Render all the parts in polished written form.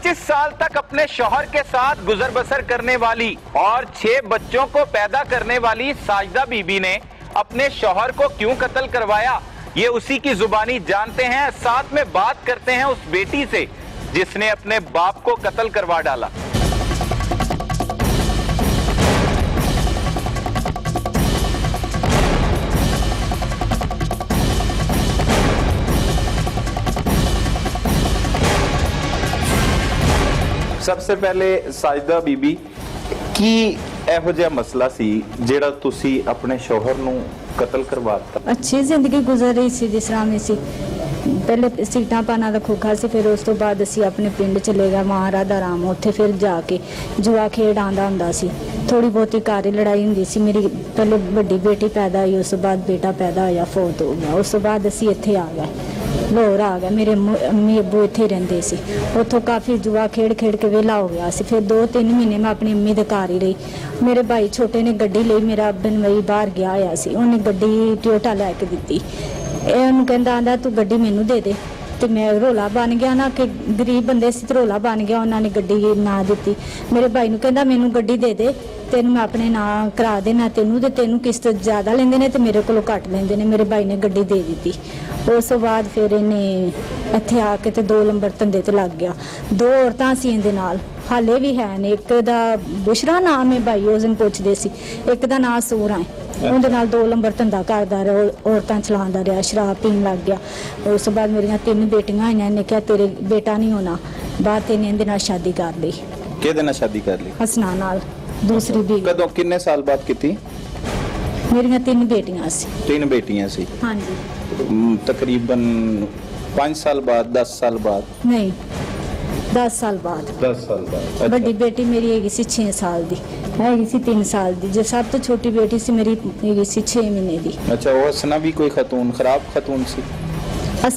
25 साल तक अपने शौहर के साथ गुजर बसर करने वाली और 6 बच्चों को पैदा करने वाली साजिदा बीबी ने अपने शौहर को क्यों कत्ल करवाया, ये उसी की जुबानी जानते हैं। साथ में बात करते हैं उस बेटी से जिसने अपने बाप को कत्ल करवा डाला। सबसे पहले साजिदा बीबी की ਇਹੋ ਜਿਹਾ ਮਸਲਾ ਸੀ ਜਿਹੜਾ ਤੁਸੀਂ ਆਪਣੇ ਸ਼ੌਹਰ ਨੂੰ ਕਤਲ ਕਰਵਾ ਦਿੱਤਾ। अच्छी जिंदगी गुजर रही सी जिस तरह में सी पहले सीटा पाना का खोखा से, फिर उस तो बाद असी अपने पिंड चले गए वहाँ राधा राम, उत्थे फिर जाके जुआ खेड आंदा हुंदा सी। थोड़ी बहुती घर लड़ाई हुंदी सी। मेरी पहले बड़ी बेटी पैदा हुई, उस तो बाद बेटा पैदा होया, फौत हो गया। उस तो बाद असी इत्थे आ गए, लाहौर आ गए। मेरे अम्मी अब्बू इत्थे रहिंदे सी। उत्थों काफ़ी जुआ खेड के वेला हो गया सी। फिर 2-3 महीने मैं अपनी अम्मी दे घर ही रही। मेरे भाई छोटे ने गड्डी ਲਈ, मेरा बनवई बाहर गया होया सी, ਉਹਨੇ ਗੱਡੀ ਟੋयोटा ਲੈ ਕੇ ਦਿੱਤੀ। ਇਹ ਉਹਨੂੰ ਕਹਿੰਦਾ ਆਂਦਾ ਤੂੰ ਗੱਡੀ ਮੈਨੂੰ ਦੇ ਦੇ, ਤੇ ਮੈਂ ਰੋਲਾ ਬਣ ਗਿਆ ਨਾ ਕਿ ਗਰੀਬ ਬੰਦੇ ਸੀ, ਤੇ ਰੋਲਾ ਬਣ ਗਿਆ। ਉਹਨਾਂ ਨੇ ਗੱਡੀ ਨਾ ਦਿੱਤੀ। ਮੇਰੇ ਭਾਈ ਨੂੰ ਕਹਿੰਦਾ ਮੈਨੂੰ ਗੱਡੀ ਦੇ ਦੇ, ਤੈਨੂੰ ਮੈਂ ਆਪਣੇ ਨਾਂ ਕਰਾ ਦੇਣਾ ਤੈਨੂੰ, ਤੇ ਤੈਨੂੰ ਕਿਸ਼ਤ ਜ਼ਿਆਦਾ ਲੈਂਦੇ ਨੇ ਤੇ ਮੇਰੇ ਕੋਲੋਂ ਘੱਟ ਲੈਂਦੇ ਨੇ। ਮੇਰੇ ਭਾਈ ਨੇ ਗੱਡੀ ਦੇ ਦਿੱਤੀ। ਉਸ ਤੋਂ ਬਾਅਦ ਫਿਰ ਇਹਨੇ ਇੱਥੇ ਆ ਕੇ ਤੇ 2 ਨੰਬਰ ਧੰਦੇ ਤੇ ਲੱਗ ਗਿਆ। 2 ਔਰਤਾਂ ਸੀ ਇਹਦੇ ਨਾਲ, ਹਾਲੇ ਵੀ ਹੈ ਨੇ। ਇੱਕ ਦਾ ਬੁਸ਼ਰਾ ਨਾਮ ਹੈ, ਭਾਈ ਉਸ ਦਿਨ ਪੁੱਛਦੇ ਸੀ। ਇੱਕ ਦਾ ਨਾਂ ਸੂਰਾ ਹੈ। ਉਹਦੇ ਨਾਲ 2 ਨੰਬਰ ਧੰਦਾ ਕਰਦਾ ਰਿਹਾ, ਔਰਤਾਂ ਚਲਾਉਂਦਾ ਰਿਹਾ, ਸ਼ਰਾਬ ਪੀਣ ਲੱਗ ਗਿਆ। ਉਸ ਤੋਂ ਬਾਅਦ ਮੇਰੀਆਂ 3 ਬੇਟੀਆਂ ਆਈਆਂ। ਇਹਨੇ ਕਿਹਾ ਤੇਰੇ ਬੇਟਾ ਨਹੀਂ ਹੋਣਾ। ਬਾਅਦ ਤੇ ਇਹਦੇ ਨਾਲ ਸ਼ਾਦੀ ਕਰ ਲਈ। ਕਿਹਦੇ ਨਾਲ ਸ਼ਾਦੀ ਕਰ ਲਈ? ਹਸਨਾ ਨਾਲ, ਦੂਸਰੀ ਵੀ। ਕਦੋਂ, ਕਿੰਨੇ ਸਾਲ ਬਾਅਦ ਕੀਤੀ? ਮੇਰੀਆਂ 3 ਬੇਟੀਆਂ ਸੀ। 3 ਬੇਟੀਆਂ ਸੀ। ਹਾਂਜੀ। ਤਕਰੀਬਨ 5 ਸਾਲ ਬਾਅਦ, 10 ਸਾਲ ਬਾਅਦ? ਨਹੀਂ, 10 ਸਾਲ ਬਾਅਦ। 10 ਸਾਲ ਬਾਅਦ। ਵੱਡੀ ਬੇਟੀ ਮੇਰੀ ਹੈਗੀ ਸੀ 6 ਸਾਲ ਦੀ, ਹੈਗੀ ਸੀ 3 ਸਾਲ ਦੀ। ਜੋ ਸਭ ਤੋਂ ਛੋਟੀ ਬੇਟੀ ਸੀ ਮੇਰੀ ਹੈਗੀ ਸੀ 6 ਮਹੀਨੇ ਦੀ। ਅੱਛਾ, ਉਹ ਹਸਨਾ ਵੀ ਕੋਈ ਖਤੂਨ, ਖਰਾਬ ਖਤੂਨ ਸੀ?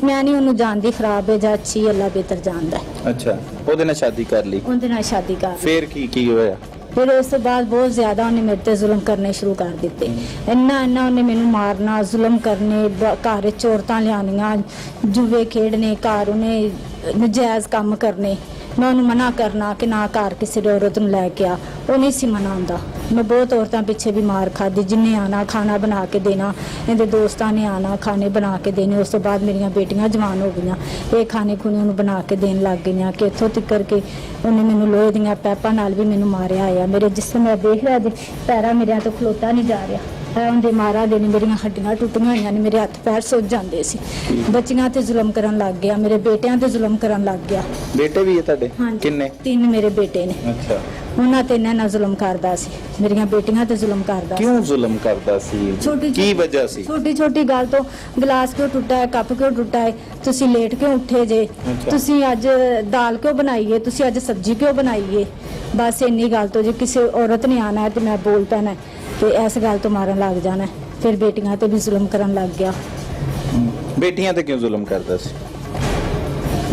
ਮੈਂ ਨਹੀਂ ਉਹਨੂੰ ਜਾਣਦੀ, ਖਰਾਬ ਹੈ ਜਾਂ ਅੱਛੀ, ਅੱਲਾ ਬਿਹਤਰ ਜਾਣਦਾ ਹੈ। ਅੱਛਾ, ਉਹਦੇ ਨਾਲ ਸ਼ਾਦੀ ਕਰ ਲਈ? ਉਹਦੇ ਨਾਲ ਸ਼ਾਦੀ ਕਰ ਲਈ। ਫਿਰ ਕੀ ਹੋਇਆ? ਫਿਰ ਉਸ ਤੋਂ ਬਾਅਦ ਬਹੁਤ ਜ਼ਿਆਦਾ ਉਹਨੇ ਮੇਰੇ ਤੇ ਜ਼ੁਲਮ ਕਰਨੇ ਸ਼ੁਰੂ ਕਰ ਦਿੱਤੇ। ਇੰਨਾ ਉਹਨੇ ਮੈਨੂੰ ਮਾਰਨਾ, ਜ਼ੁਲਮ ਕਰਨੇ, ਘਰ 'ਚ ਔਰਤਾਂ ਲਿਆਉਣੀਆਂ, ਜੂਏ ਖੇਡਣੇ, ਘਰ ਉਹਨੇ ਨਜਾਇਜ਼ ਕੰਮ ਕਰਨੇ। ਮੈਂ ਉਹਨੂੰ ਮਨਾ ਕਰਨਾ ਕਿ ਨਾ ਘਰ ਕਿਸੇ ਦੀ ਔਰਤ ਨੂੰ ਲੈ ਕੇ ਆ, ਉਹ ਨਹੀਂ ਸੀ ਮਨਾ ਹੁੰਦਾ। ਮੈਂ ਬਹੁਤ ਔਰਤਾਂ ਪਿੱਛੇ ਵੀ ਮਾਰ ਖਾਦੀ। ਜਿੰਨੇ ਆਣਾ ਖਾਣਾ ਬਣਾ ਕੇ ਦੇਣਾ, ਇਹਦੇ ਦੋਸਤਾਂ ਨੇ ਆਣਾ ਖਾਣੇ ਬਣਾ ਕੇ ਦੇਣੇ। ਉਸ ਤੋਂ ਬਾਅਦ ਮੇਰੀਆਂ ਬੇਟੀਆਂ ਜਵਾਨ ਹੋ ਗਈਆਂ, ਇਹ ਖਾਣੇ ਖੁਣੇ ਉਹਨੂੰ ਬਣਾ ਕੇ ਦੇਣ ਲੱਗ ਗਈਆਂ ਕਿ ਇੱਥੋਂ ਤੱਕ ਕਰਕੇ ਉਹਨੇ ਮੈਨੂੰ ਲੋਹੇ ਦੀਆਂ ਪੈਪਾਂ ਨਾਲ ਵੀ ਮੈਨੂੰ ਮਾਰਿਆ ਆ। ਮੇਰੇ ਜਿਸਮ ਮੈਂ ਦੇਖ ਰਿਹਾ ਜੀ, ਪੈਰਾਂ ਮੇਰਿਆਂ ਤੋਂ ਖਲੋਤਾ ਨਹੀਂ ਜਾ ਰਿਹਾ। ਉਹਦੇ ਮਾਰਾ ਦੇ ਨੇ, ਮੇਰੀਆਂ ਹੱਡੀਆਂ ਟੁੱਟੀਆਂ ਹੋਈਆਂ ਨੇ, ਮੇਰੇ ਹੱਥ ਪੈਰ ਸੁੱਜ ਜਾਂਦੇ ਸੀ। ਬੱਚੀਆਂ ਤੇ ਜ਼ੁਲਮ ਕਰਨ ਲੱਗ ਗਿਆ, ਮੇਰੇ ਬੇਟਿਆਂ ਤੇ ਜ਼ੁਲਮ ਕਰਨ ਲੱਗ ਗਿਆ। ਬੇਟੇ ਵੀ ਹੈ ਤੁਹਾਡੇ? ਕਿੰਨੇ? 3 ਮੇਰੇ ਬੇਟੇ ਨੇ। ਅੱਛਾ। ਉਹਨਾਂ ਤੇ ਇਹਨਾਂ ਨਾਲ ਜ਼ੁਲਮ ਕਰਦਾ ਸੀ, ਮੇਰੀਆਂ ਬੇਟੀਆਂ ਤੇ ਜ਼ੁਲਮ ਕਰਦਾ ਸੀ। ਕਿਉਂ ਜ਼ੁਲਮ ਕਰਦਾ ਸੀ? ਕੀ ਵਜ੍ਹਾ ਸੀ? ਛੋਟੀ ਗੱਲ ਤੋਂ ਗਲਾਸ ਕਿਉਂ ਟੁੱਟਾ ਹੈ, ਕੱਪ ਕਿਉਂ ਟੁੱਟਾ ਹੈ, ਤੁਸੀਂ ਲੇਟ ਕਿਉਂ ਉੱਠੇ ਜੇ, ਤੁਸੀਂ ਅੱਜ ਦਾਲ ਕਿਉਂ ਬਣਾਈਏ, ਤੁਸੀਂ ਅੱਜ ਸਬਜ਼ੀ ਕਿਉਂ ਬਣਾਈਏ। ਬਸ ਇੰਨੀ ਗੱਲ ਤੋਂ ਜੇ ਕਿਸੇ ਔਰਤ ਨੇ ਆਣਾ ਹੈ ਤੇ ਮੈਂ ਬੋਲ ਪੈਣਾ ਤੇ ਇਸ ਗੱਲ ਤੋਂ ਮਾਰਨ ਲੱਗ ਜਾਣਾ। ਫਿਰ ਬੇਟੀਆਂ ਤੇ ਵੀ ਜ਼ੁਲਮ ਕਰਨ ਲੱਗ ਗਿਆ। ਬੇਟੀਆਂ ਤੇ ਕਿਉਂ ਜ਼ੁਲਮ ਕਰਦਾ ਸੀ?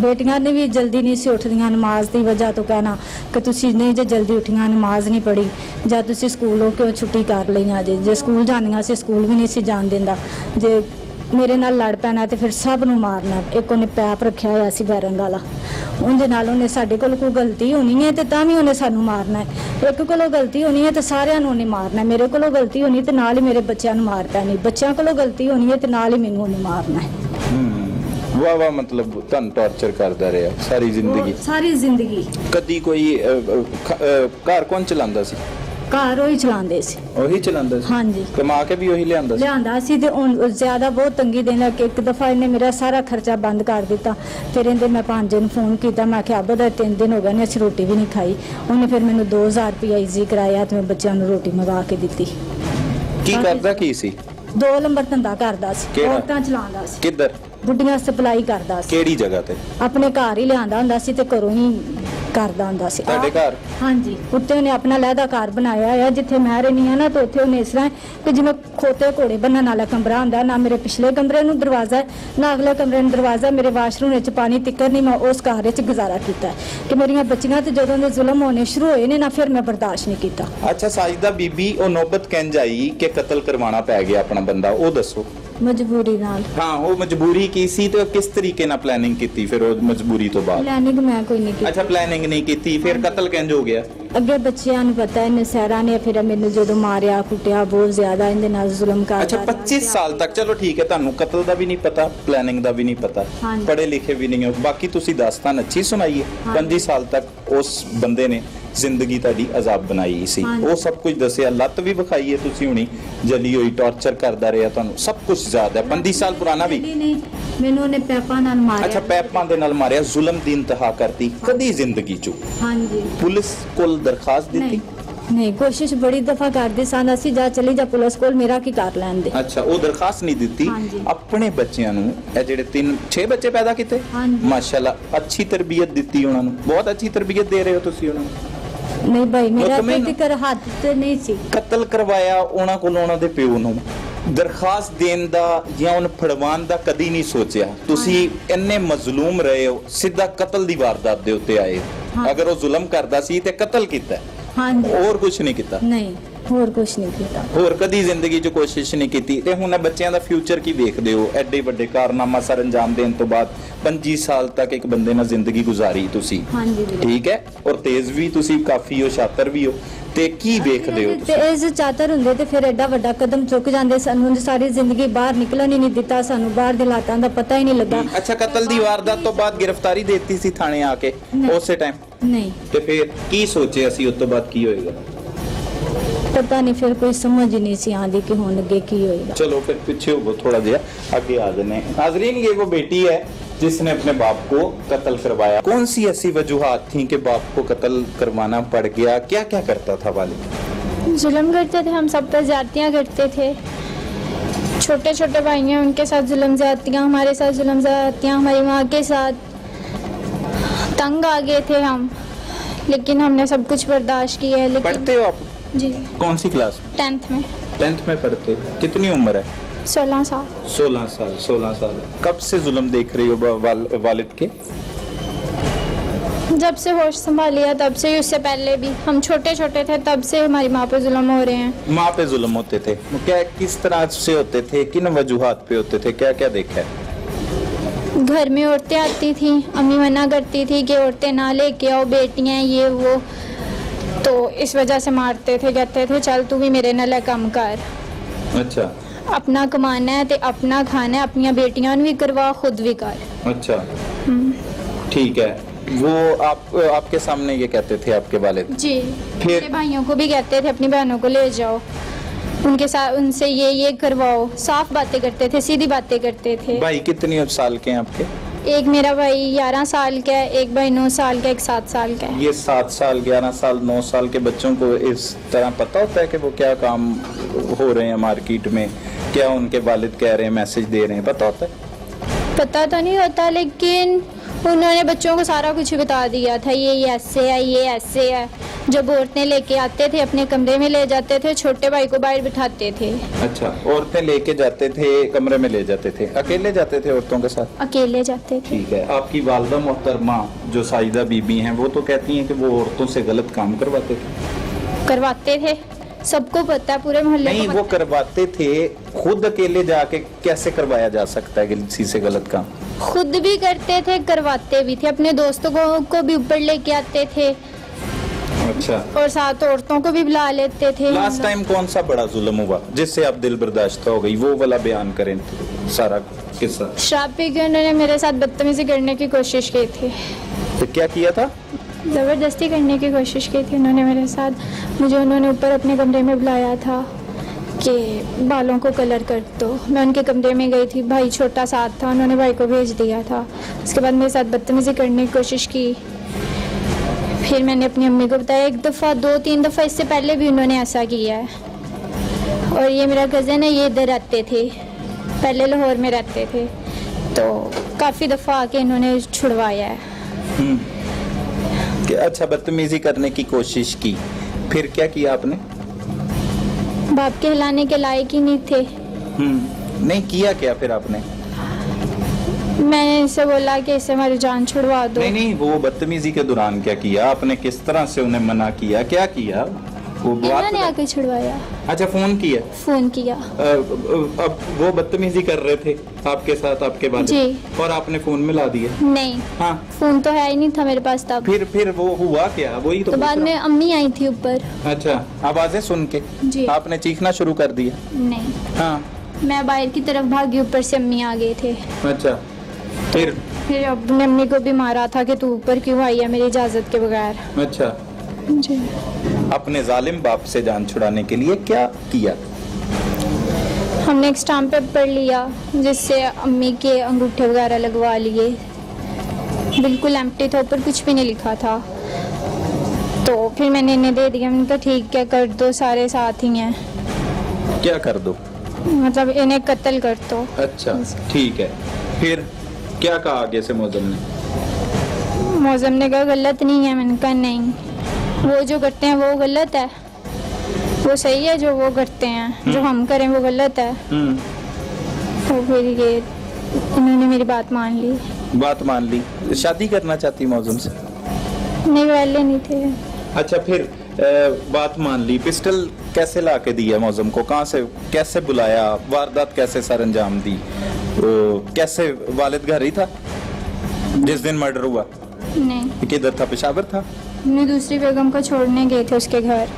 ਬੇਟੀਆਂ ਨੇ ਵੀ ਜਲਦੀ ਨਹੀਂ ਸੀ ਉੱਠਦੀਆਂ, ਨਮਾਜ਼ ਦੀ ਵਜ੍ਹਾ ਤੋਂ ਕਹਿਣਾ ਕਿ ਤੁਸੀਂ ਨਹੀਂ ਜੇ ਜਲਦੀ ਉੱਠੀਆਂ, ਨਮਾਜ਼ ਨਹੀਂ ਪੜ੍ਹੀ, ਜਾਂ ਤੁਸੀਂ ਸਕੂਲੋਂ ਕਿਉਂ ਛੁੱਟੀ ਕਰ ਲਈਆਂ ਜੇ ਸਕੂਲ ਜਾਂਦੀਆਂ ਸੀ, ਸਕੂਲ ਵੀ ਨਹੀਂ ਸੀ ਜਾਣ ਦਿੰਦਾ। ਜੇ ਮੇਰੇ ਨਾਲ ਲੜ ਪੈਣਾ ਤੇ ਫਿਰ ਸਭ ਨੂੰ ਮਾਰਨਾ। ਇੱਕ ਉਹਨੇ ਪੈਪ ਰੱਖਿਆ ਹੋਇਆ ਸੀ ਬੈਰੰਗ ਵਾਲਾ, ਉਹਦੇ ਨਾਲ ਉਹਨੇ ਸਾਡੇ ਕੋਲ ਕੋਈ ਗਲਤੀ ਹੋਣੀ ਹੈ ਤੇ ਤਾਂ ਵੀ ਉਹਨੇ ਸਾਨੂੰ ਮਾਰਨਾ ਹੈ। ਇੱਕ ਕੋਲੋਂ ਗਲਤੀ ਹੋਣੀ ਹੈ ਤੇ ਸਾਰਿਆਂ ਨੂੰ ਉਹਨੇ ਮਾਰਨਾ। ਮੇਰੇ ਕੋਲੋਂ ਗਲਤੀ ਹੋਣੀ ਤੇ ਨਾਲ ਹੀ ਮੇਰੇ ਬੱਚਿਆਂ ਨੂੰ ਮਾਰ ਪੈਣੀ, ਬੱਚਿਆਂ ਕੋਲੋਂ ਗਲਤੀ ਹੋਣੀ ਹੈ ਤੇ ਨਾਲ ਹੀ ਮੈਨੂੰ ਉਹਨੇ ਮਾਰਨਾ ਹੈ। ਵਾਹ ਮਤਲਬ ਤੁਹਾਨੂੰ ਟੌਰਚਰ ਕਰਦਾ ਰਿਹਾ ਸਾਰੀ ਜ਼ਿੰਦਗੀ? ਕਦੀ ਕੋਈ ਘਰ ਕੌਣ ਚਲਾਉਂਦਾ ਸੀ? ਘਰ ਉਹੀ ਚਲਾਉਂਦੇ ਸੀ। ਉਹੀ ਚਲਾਉਂਦਾ ਸੀ? ਹਾਂਜੀ। ਕਮਾ ਕੇ ਵੀ ਉਹੀ ਲਿਆਂਦਾ ਸੀ ਤੇ ਜ਼ਿਆਦਾ ਬਹੁਤ ਤੰਗੀ ਦੇਣ ਲੱਗ ਕੇ ਇੱਕ ਦਫਾ ਇਹਨੇ ਮੇਰਾ ਸਾਰਾ ਖਰਚਾ ਬੰਦ ਕਰ ਦਿੱਤਾ। ਫਿਰ ਇਹਦੇ ਮੈਂ ਭਾਂਜੇ ਨੂੰ ਫੋਨ ਕੀਤਾ, ਮੈਂ ਕਿਹਾ ਅੱਬਾ ਦਾ 3 ਦਿਨ ਹੋ ਗਏ ਨੇ ਅਸੀਂ ਰੋਟੀ ਵੀ ਨਹੀਂ ਖਾਈ। ਉਹਨੇ ਫਿਰ ਮੈਨੂੰ 2000 ਰੁਪਇਆ ਈਜ਼ੀ ਕਰਾਇਆ ਤੇ ਮੈਂ ਬੱਚਿਆਂ ਨੂੰ ਰੋਟੀ ਮੰਗਾ ਕੇ ਦਿੱਤੀ। ਕੀ ਕਰਦਾ ਕੀ ਸੀ? 2 ਨੰਬਰ ਧੰਦਾ ਕਰਦਾ ਸੀ, ਔਰਤਾਂ ਚਲਾਉਂਦਾ ਸੀ। ਕਿੱਧਰ? ਬੁੱਢੀਆਂ ਸਪਲਾਈ ਕਰਦਾ ਸੀ। ਕਿਹੜੀ ਜਗ੍ਹਾ ਤੇ? ਆਪਣੇ ਘਰ ਹੀ ਲਿਆਂਦਾ ਹੁੰਦਾ ਸੀ ਤੇ ਘਰੋਂ ਹੀ ਕਰਦਾ ਹੁੰਦਾ ਸੀ। ਤੁਹਾਡੇ ਘਰ? ਹਾਂਜੀ। ਉੱਤੇ ਉਹਨੇ ਆਪਣਾ ਲਹਿਦਾ ਘਰ ਬਣਾਇਆ ਆ, ਜਿੱਥੇ ਮੈਂ ਰਹਿੰਦੀ ਹਾਂ ਨਾ, ਤੇ ਉੱਥੇ ਉਹਨੇ ਇਸ ਤਰ੍ਹਾਂ ਕਿ ਜਿਵੇਂ ਖੋਤੇ ਘੋੜੇ ਬੰਨਣ ਵਾਲਾ ਕਮਰਾ ਹੁੰਦਾ। ਨਾ ਮੇਰੇ ਪਿਛਲੇ ਕਮਰੇ ਨੂੰ ਦਰਵਾਜ਼ਾ ਹੈ, ਨਾ ਅਗਲੇ ਕਮਰੇ ਨੂੰ ਦਰਵਾਜ਼ਾ। ਮੇਰੇ ਵਾਸ਼ਰੂਮ ਵਿੱਚ ਪਾਣੀ ਤਿੱਕਰ ਨਹੀਂ। ਮੈਂ ਉਸ ਘਰ ਵਿੱਚ ਗੁਜ਼ਾਰਾ ਕੀਤਾ ਕਿ ਮੇਰੀਆਂ ਬੱਚੀਆਂ ਤੇ ਜਦੋਂ ਦੇ ਜ਼ੁਲਮ ਹੋਣੇ ਸ਼ੁਰੂ ਹੋਏ ਨੇ ਨਾ, ਫਿਰ ਮੈਂ ਬਰਦਾਸ਼ਤ ਨਹੀਂ ਕੀਤਾ। ਅੱਛਾ, ਸਾਜਦਾ ਬੀਬੀ ਉਹ ਨੌਬਤ ਕਿੰਜ ਆਈ ਕਿ ਕਤਲ ਕਰਵਾਉਣਾ ਪੈ ਗਿਆ ਆਪਣਾ ਬੰਦਾ, ਉਹ ਦੱਸੋ। ਮਜਬੂਰੀ ਨਾਲ। हाँ वो मजबूरी की सी तो किस तरीके ना प्लानिंग की फिर वो मजबूरी तो बाद? ਪਲੈਨਿੰਗ ਮੈਂ ਕੋਈ ਨਹੀਂ ਕੀਤੀ। अच्छा प्लानिंग नहीं की फिर कत्ल किंज हो गया? ਅੱਗੇ ਬੱਚਿਆਂ ਨੂੰ ਪਤਾ ਹੈ ਨਸੈਰਾ ਨੇ ਫਿਰ ਮੈਨੂੰ ਜਦੋਂ ਮਾਰਿਆ ਕੁੱਟਿਆ ਬਹੁਤ ਜ਼ਿਆਦਾ ਇਹਦੇ ਨਾਲ ਜ਼ੁਲਮ ਕਰਦਾ। अच्छा 25 साल तक चलो ठीक है ਤੁਹਾਨੂੰ ਕਤਲ ਦਾ ਵੀ ਨਹੀਂ ਪਤਾ ਪਲੈਨਿੰਗ ਦਾ ਵੀ ਨਹੀਂ ਪਤਾ ਹਾਂਜੀ। ਪੜ੍ਹੇ ਲਿਖੇ ਵੀ ਨਹੀਂ ਹੋ ਬਾਕੀ ਤੁਸੀਂ ਦਾਸਤਾਨ ਅੱਛੀ ਸੁਣਾਈ ਹੈ 25 ਸਾਲ ਤੱਕ ਉਸ ਬੰਦੇ ਨੇ ਜ਼ਿੰਦਗੀ ਤੁਹਾਡੀ ਅਜ਼ਾਬ ਬਣਾਈ ਸੀ ਹਾਂਜੀ। ਉਹ ਸਭ ਕੁਝ ਦੱਸਿਆ ਲੱਤ ਵੀ ਵਿਖਾਈ ਹੈ ਤੁਸੀਂ ਹੁਣੀ ਜਲੀ ਹੋਈ ਟੌਰਚਰ ਕਰਦਾ ਰਿਹਾ ਤੁਹਾਨੂੰ ਸਭ ਕੁਝ ਯਾਦ ਹੈ 25 ਸਾਲ ਪੁਰਾਣਾ ਵੀ ਨਹੀਂ ਮੈਨੂੰ ਉਹਨੇ ਪੈਪਾਂ ਨਾਲ ਮਾਰਿਆ। ਅੱਛਾ ਪੈਪਾਂ ਦੇ ਨਾਲ ਮਾਰਿਆ ਜ਼ੁਲਮ ਦੀ ਇੰਤਹਾ ਕਰਤੀ ਕਦੀ ਜ਼ਿੰਦਗੀ ਚ ਹਾਂਜੀ ਪੁਲਿਸ ਕੋਲ ਦਰਖਾਸਤ ਦਿੱਤੀ? ਨਹੀਂ ਕੋਸ਼ਿਸ਼ ਬੜੀ ਦਫਾ ਕਰਦੇ ਸਨ ਅਸੀਂ ਜਾ ਚਲੀ ਜਾ ਪੁਲਿਸ ਕੋਲ ਮੇਰਾ ਕੀ ਕਰ ਲੈਂਦੇ। ਅੱਛਾ ਉਹ ਦਰਖਾਸਤ ਨਹੀਂ ਦਿੱਤੀ ਹਾਂਜੀ। ਆਪਣੇ ਬੱਚਿਆਂ ਨੂੰ ਇਹ ਜਿਹੜੇ 6 ਬੱਚੇ ਪੈਦਾ ਕੀਤੇ ਹਾਂਜੀ। ਮਾਸ਼ਾਅੱਲਾ ਅੱਛੀ ਤਰਬੀਅਤ ਦਿੱਤੀ ਉਹਨਾਂ ਨੂੰ ਬਹੁਤ ਅੱਛੀ ਤਰਬੀਅਤ ਦੇ ਰਹੇ ਹੋ ਤੁਸੀਂ ਉਹਨਾਂ ਨੂੰ ਨਹੀਂ ਭਾਈ ਮੇਰਾ ਮੁਤਮਿਨ? ਕੋਈ ਕਰ ਹੱਥ ਤੇ ਨਹੀਂ ਸੀ। ਕਤਲ ਕਰਵਾਇਆ ਉਹਨਾਂ ਕੋਲ ਉਹਨਾਂ ਦੇ ਪਿਓ ਨੂੰ ਦਰਖਾਸਤ ਦੇਣ ਦਾ ਜਾਂ ਉਹਨੂੰ ਫੜਵਾਉਣ ਦਾ ਕਦੀ ਨਹੀਂ ਸੋਚਿਆ ਤੁਸੀਂ ਇੰਨੇ ਮਜ਼ਲੂਮ ਰਹੇ ਹੋ ਸਿੱਧਾ ਕਤਲ ਦੀ ਵਾਰਦਾਤ ਦੇ ਉੱਤੇ ਆਏ ਹਾਂ। ਅਗਰ ਉਹ ਜ਼ੁਲਮ ਕਰਦਾ ਸੀ ਤੇ ਕਤਲ ਕੀਤਾ ਹਾਂਜੀ ਹੋਰ ਕੁਝ ਨਹੀਂ ਕੀਤਾ ਨਹੀਂ ਹੋਰ ਕੁਝ ਨਹੀਂ ਕੀਤਾ। ਹੋਰ ਕਦੀ ਜ਼ਿੰਦਗੀ 'ਚ ਕੋਸ਼ਿਸ਼ ਨਹੀਂ ਕੀਤੀ ਤੇ ਹੁਣ ਇਹ ਬੱਚਿਆਂ ਦਾ ਫਿਊਚਰ ਕੀ ਵੇਖਦੇ ਹੋ ਐਡੇ ਵੱਡੇ ਕਾਰਨਾਮਾ ਸਰ ਅੰਜਾਮ ਦੇਣ ਤੋਂ ਬਾਅਦ 25 ਸਾਲ ਤੱਕ ਇੱਕ ਬੰਦੇ ਨਾਲ ਜ਼ਿੰਦਗੀ ਗੁਜ਼ਾਰੀ ਤੁਸੀਂ ਹਾਂਜੀ ਵੀਰੇ। ਠੀਕ ਹੈ ਔਰ ਤੇਜ਼ ਵੀ ਤੁਸੀਂ ਕਾਫੀ ਹੋ ਸ਼ਾਤਰ ਵੀ ਹੋ ਤੇ ਕੀ ਵੇਖਦੇ ਹੋ ਤੇ ਤੁਸੀਂ ਇਸ ਚਾਤਰ ਹੁੰਦੇ ਤੇ ਫਿਰ ਐਡਾ ਵੱਡਾ ਕਦਮ ਚੁੱਕ ਜਾਂਦੇ ਸਾਨੂੰ ਸਾਰੀ ਜ਼ਿੰਦਗੀ ਬਾਹਰ ਨਿਕਲਣ ਹੀ ਨਹੀਂ ਦਿੱਤਾ ਸਾਨੂੰ ਬਾਹਰ ਦੇ ਹਾਲਾਤਾਂ ਦਾ ਪਤਾ ਹੀ ਨਹੀਂ ਲੱਗਾ। ਅੱਛਾ ਕਤਲ ਦੀ ਵਾਰਦਾਤ ਤੋਂ ਬਾਅਦ ਗ੍ਰਿਫਤਾਰੀ ਦੇ ਦਿੱਤੀ ਸੀ ਥਾਣੇ ਆ ਕੇ ਨਹੀਂ। ਉਸੇ ਟਾਈਮ ਨਹੀਂ ਤੇ ਫਿਰ ਕੀ ਸੋਚਿਆ ਸੀ ਉਸ ਤੋਂ ਬਾਅਦ ਕੀ ਹੋਏਗਾ ਪਤਾ ਨਹੀਂ ਫਿਰ ਕੋਈ ਸਮਝ ਹੀ ਨਹੀਂ ਸੀ ਆਂਦੀ ਕਿ ਹੁਣ ਅੱਗੇ ਕੀ ਹੋਏਗਾ। चलो फिर पीछे हो थोड़ा दिया आगे आ जाने नाजरीन ये वो बेटी है जिसने अपने बाप को कत्ल करवाया कौन सी ऐसी वजूहात थी कि बाप को कत्ल करवाना पड़ गया क्या क्या करता था वालिद जुल्म करते थे हम सब पर ज्यादतियाँ करते थे छोटे छोटे भाई हैं उनके साथ जुल्म ज्यादतियाँ हमारे साथ जुल्म ज्यादतियाँ हमारी माँ के साथ तंग आ गए थे हम लेकिन हमने सब कुछ बर्दाश्त किया है लेकिन पढ़ते हो आप जी कौन सी क्लास 10th में 10th में पढ़ते हो कितनी उम्र है 16 साल 16 साल कब से जुल्म देख रही हो वालिद के जब से होश संभालिया तब से ही उससे पहले भी हम छोटे छोटे थे तब से हमारी माँ पर जुल्म हो रहे हैं माँ पे जुल्म होते थे क्या किस तरह से होते थे किन वजूहात पे होते थे क्या क्या देखा है घर में औरतें आती थी अम्मी मना करती थी कि औरतें ना लेके आओ बेटियां ये वो तो इस वजह से मारते थे कहते थे चल तू भी मेरे नाल कम कर अच्छा अपना कमाना है ते अपना खाना है अपनी बेटियां भी करवा खुद भी कर अच्छा ठीक है वो आपके सामने ये कहते थे आपके वालिद जी फिर अपने भाइयों को भी कहते थे अपनी बहनों को ले जाओ उनके साथ उनसे ये करवाओ साफ बातें करते थे सीधी बातें करते थे भाई कितनी साल के हैं आपके एक मेरा भाई 11 साल का है एक भाई 9 साल का एक 7 साल का है ये 7 साल 11 साल 9 साल के बच्चों को इस तरह पता होता है कि वो क्या काम हो रहे हैं मार्केट में क्या उनके वालिद कह रहे हैं मैसेज दे रहे हैं पता होता है पता तो नहीं होता लेकिन उन्होंने बच्चों को सारा कुछ बता दिया था ये ऐसे है ये ऐसे है जब औरतें लेके आते थे अपने कमरे में ले जाते थे छोटे भाई को बाहर बिठाते थे अच्छा औरतें लेके जाते थे कमरे में ले जाते थे अकेले जाते थे औरतों के साथ अकेले जाते थे ठीक है आपकी वालदा मोहतरमा जो साजिदा बीबी हैं वो तो कहती हैं कि वो औरतों से गलत काम करवाते थे करवाते थे सबको पता है पूरे मोहल्ले नहीं को वो पता है। करवाते थे खुद अकेले जाके कैसे करवाया जा सकता है किसी से गलत काम खुद भी करते थे करवाते भी थे अपने दोस्तों को भी ऊपर लेके आते थे अच्छा और साथ औरतों को भी बुला लेते थे लास्ट टाइम कौन सा बड़ा जुल्म हुआ जिससे आप दिल बर्दाश्त हो गई वो वाला बयान करें सारा किस्सा शराब पी के उन्होंने मेरे साथ बदतमीजी करने की कोशिश की थी तो क्या किया था ज़बरदस्ती करने की कोशिश की थी उन्होंने मेरे साथ मुझे उन्होंने ऊपर अपने कमरे में बुलाया था कि बालों को कलर कर दो मैं उनके कमरे में गई थी भाई छोटा साथ था उन्होंने भाई को भेज दिया था उसके बाद मेरे साथ बदतमीजी करने की कोशिश की फिर मैंने अपनी अम्मी को बताया 1 दफ़ा 2-3 दफ़ा इससे पहले भी उन्होंने ऐसा किया है और ये मेरा कज़न है ये इधर रहते थे पहले लाहौर में रहते थे तो काफ़ी दफ़ा आके इन्होंने छुड़वाया है कि अच्छा बदतमीजी करने की कोशिश की फिर क्या किया आपने बाप के हिलाने के लायक ही नहीं थे नहीं किया क्या फिर आपने मैंने इसे बोला कि इससे हमारी जान छुड़वा दो नहीं वो बदतमीजी के दौरान क्या किया आपने किस तरह से उन्हें मना किया क्या किया वो बात इन्होंने आके छुड़वाया, अच्छा फोन किया, फोन किया। अब वो बदतमीजी कर रहे थे आपके साथ, आपके बाद जी। और आपने फोन मिला दिया। नहीं, हाँ फोन तो है ही नहीं था मेरे पास तब। फिर वो हुआ क्या, वही तो तो बाद पूछ में अम्मी आई थी ऊपर। रहा हूं। अच्छा, आवाजें सुन के जी। आपने चीखना शुरू कर दिया। नहीं, हाँ मैं बाहर की तरफ भागी, ऊपर से अम्मी आ गए थे। अच्छा, फिर अपने अम्मी को भी मारा था कि तू ऊपर क्यों आई है मेरी इजाजत के बगैर। अच्छा, जी। अपने जालिम बाप से जान छुड़ाने के लिए क्या किया? हमने एक स्टाम्प पेपर लिया जिससे अम्मी के अंगूठे वगैरह लगवा लिए। बिल्कुल एम्प्टी था, ऊपर कुछ भी नहीं लिखा था। तो फिर मैंने इन्हें दे दिया। मैंने कहा ठीक है कर दो, सारे साथ ही हैं, क्या कर दो? मतलब इन्हें कत्ल कर दो। अच्छा ठीक है, फिर क्या कहा आगे से मौजम ने? मौजम ने कहा गलत नहीं है। मैंने कहा नहीं, वो जो करते हैं वो गलत है, वो सही है जो वो करते हैं, जो हम करें वो गलत है। तो फिर ये इन्होंने मेरी बात मान ली। बात मान ली, शादी करना चाहती मौजम से? नहीं, वाले नहीं थे। अच्छा, फिर बात मान ली, पिस्टल कैसे ला के दिया मौजम को, कहाँ से, कैसे बुलाया, वारदात कैसे सर अंजाम दी, कैसे? वालिद घर ही था जिस दिन मर्डर हुआ? नहीं, किधर था, पेशावर था? हमने दूसरी बेगम को छोड़ने गए थे उसके घर।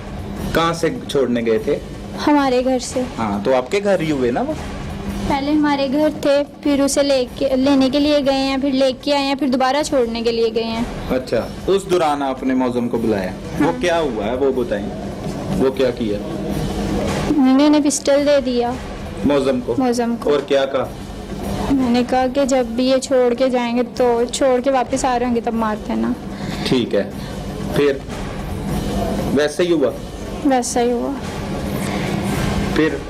कहाँ से छोड़ने गए थे? हमारे घर से। हाँ, तो आपके घर ही हुए ना वो? पहले हमारे घर थे, फिर उसे लेने के लिए गए हैं, फिर लेके आए हैं, फिर दोबारा छोड़ने के लिए गए हैं। अच्छा, उस दौरान आपने मौजम को बुलाया? वो क्या हुआ है वो बताएं, वो क्या किया? मैंने उन्हें पिस्टल दे दिया मौजम को? और क्या कहा? मैंने कहा कि जब भी ये छोड़ के जाएंगे तो छोड़ के वापस आ रहे होंगे तब मारते ना। ठीक है, फिर वैसे ही हुआ? वैसा ही हुआ। फिर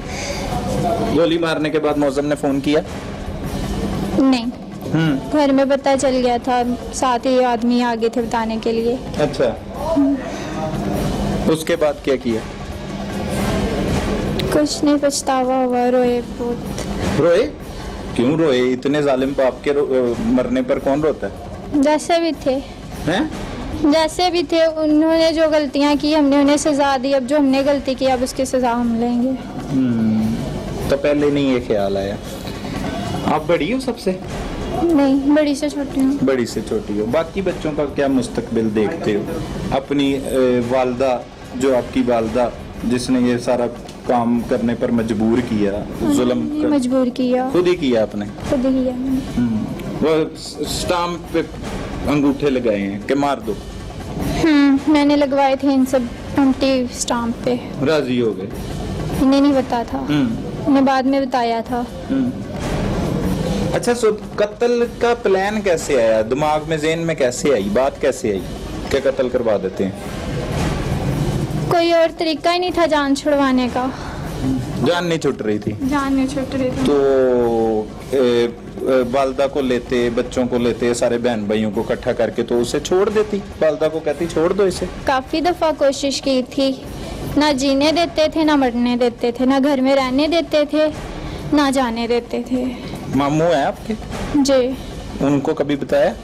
गोली मारने के बाद मौजम ने फोन किया? नहीं, घर में पता चल गया था, साथ ही आदमी आगे थे बताने के लिए। अच्छा, उसके बाद क्या किया? कुछ नहीं, पछतावा हुआ, रोए बहुत। रोए? क्यों रोए? इतने जालिम बाप के मरने पर कौन रोता है? जैसे भी थे, हैं? जैसे भी थे, उन्होंने जो गलतियां की हमने उन्हें सजा दी। अब जो हमने गलती की अब उसकी सजा हम लेंगे। तो पहले नहीं ये ख्याल आया? आप बड़ी हो सबसे? नहीं, बड़ी से छोटी हूँ। बड़ी से छोटी हो। बाकी बच्चों का क्या मुस्तकबिल देखते हो? अपनी वालदा, जो आपकी वालदा जिसने ये सारा काम करने पर मजबूर किया, जुल्म मजबूर किया, खुद ही किया आपने? खुद ही किया मैंने। वो स्टाम्प पे अंगूठे लगाए हैं कि मार दो? मैंने लगवाए थे इन सब एम्प्टी स्टाम्प पे। राजी हो गए? इन्हें नहीं पता था, इन्हें बाद में बताया था। अच्छा, सो कत्ल का प्लान कैसे आया दिमाग में, जेहन में कैसे आई, बात कैसे आई कि कत्ल करवा देते हैं? कोई और तरीका ही नहीं था जान छुड़वाने का। जान नहीं छुट रही थी? जान नहीं छुट रही थी। तो वालदा को लेते, बच्चों को लेते, सारे बहन भाइयों को इकट्ठा करके तो उसे छोड़ देती, वालदा को कहती छोड़ दो इसे। काफी दफा कोशिश की थी, ना जीने देते थे, ना मरने देते थे, ना घर में रहने देते थे, ना जाने देते थे। मामू है आपके? जी। उनको कभी बताया?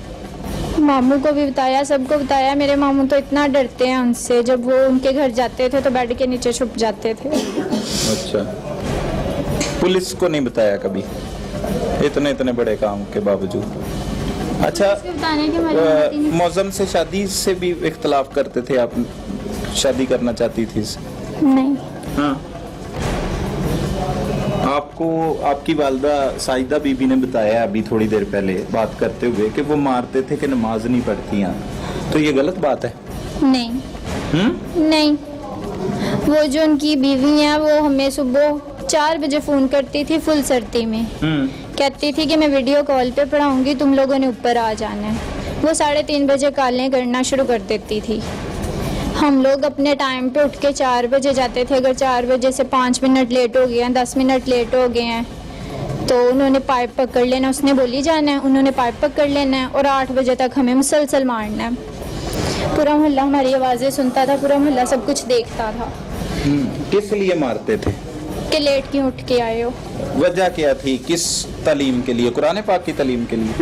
मामू को भी बताया, सबको बताया। मेरे मामू तो इतना डरते हैं उनसे, जब वो उनके घर जाते थे तो बेड के नीचे छुप जाते थे। अच्छा, पुलिस को नहीं बताया कभी इतने इतने बड़े काम के बावजूद? अच्छा, बताने की मेरी हिम्मत ही नहीं। मौजम से शादी से भी इख्तलाफ करते थे आप? शादी करना चाहती थी इससे? नहीं। हाँ, आपको आपकी वालदा साजिदा बीबी ने बताया अभी थोड़ी देर पहले बात करते हुए कि वो मारते थे कि नमाज नहीं पढ़ती हैं, तो ये गलत बात है? नहीं। नहीं, वो जो उनकी बीवी है वो हमें सुबह 4 बजे फोन करती थी फुल सर्दी में। कहती थी कि मैं वीडियो कॉल पे पढ़ाऊंगी, तुम लोगों ने ऊपर आ जाना है। वो 3:30 बजे कॉलें करना शुरू कर देती थी। हम लोग अपने टाइम पे उठ के 4 बजे जाते थे। अगर 4 बजे से 5 मिनट लेट हो गए हैं, 10 मिनट लेट हो गए हैं, तो उन्होंने पाइप पकड़ लेना, उसने बोली जाना है, उन्होंने पाइप पकड़ लेना है और 8 बजे तक हमें मुसलसल मारना है। पूरा मोहल्ला हमारी आवाज़ें सुनता था, पूरा मोहल्ला सब कुछ देखता था। किस लिए मारते थे? कि लेट क्यों उठ के आए हो। वजह क्या थी? किस तालीम के लिए? कुरान पाक की तालीम के लिए?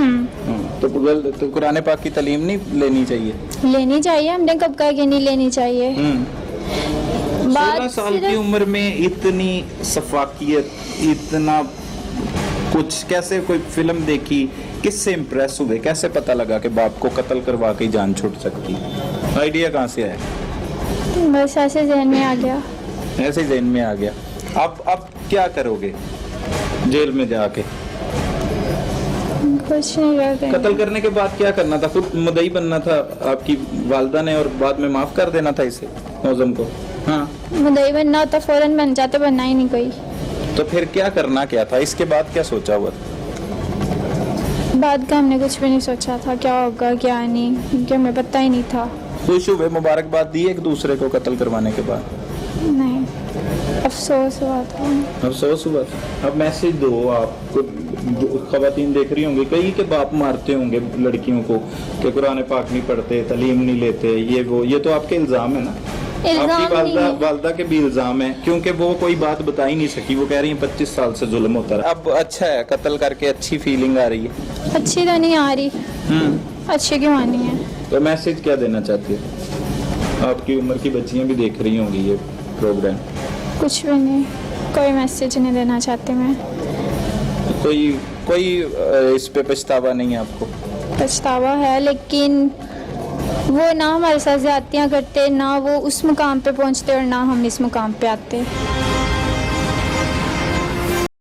तो कुरान पाक की तालीम नहीं लेनी चाहिए? लेनी चाहिए, हमने कब कहा कि नहीं लेनी चाहिए। 16 साल की उम्र में इतनी सफाकियत, इतना कुछ, कैसे कोई फिल्म देखी, किससे इम्प्रेस हुए, कैसे पता लगा कि बाप को कत्ल करवा के जान छूट सकती? आइडिया कहाँ से आया? बस ऐसे जहन में आ गया। ऐसे ही जहन में आ गया। अब क्या करोगे जेल में जाके? कुछ नहीं करते। कत्ल करने के बाद क्या करना था? खुद मुद्दई बनना था आपकी वालिदा ने और बाद में माफ कर देना था इसे, मौजम को? हाँ, मुद्दई बनना होता फौरन बन जाते, बनना ही नहीं कोई। तो फिर क्या करना क्या था? इसके बाद क्या सोचा हुआ? बाद का हमने कुछ भी नहीं सोचा था, क्या होगा क्या नहीं, क्योंकि हमें पता ही नहीं था। खुश हुए, मुबारकबाद दी एक दूसरे को कत्ल करवाने के बाद? नहीं, अफसोस हुआ था। अफसोस हुआ था। अब मैसेज दो, आपको खवातीन देख रही होंगी, कई के बाप मारते होंगे लड़कियों को कि कुरान पाक नहीं पढ़ते, तालीम नहीं लेते, ये वो, ये तो आपके इल्जाम है ना? आपकी वालदा के भी इल्जाम है, क्योंकि वो कोई बात बता ही नहीं सकी। वो कह रही है 25 साल से जुल्म होता रहा। अब अच्छा है, कत्ल करके अच्छी फीलिंग आ रही है? अच्छी तो नहीं आ रही। अच्छी क्यों आनी है? तो मैसेज क्या देना चाहती है? आपकी उम्र की बच्चियां भी देख रही होंगी ये प्रोग्राम। कुछ भी नहीं, कोई मैसेज नहीं देना चाहती मैं। कोई इस पे पछतावा नहीं है आपको? पछतावा है, लेकिन वो ना हमारे साथ ज्यादतियाँ करते, ना वो उस मुकाम पे पहुंचते और ना हम इस मुकाम पे आते।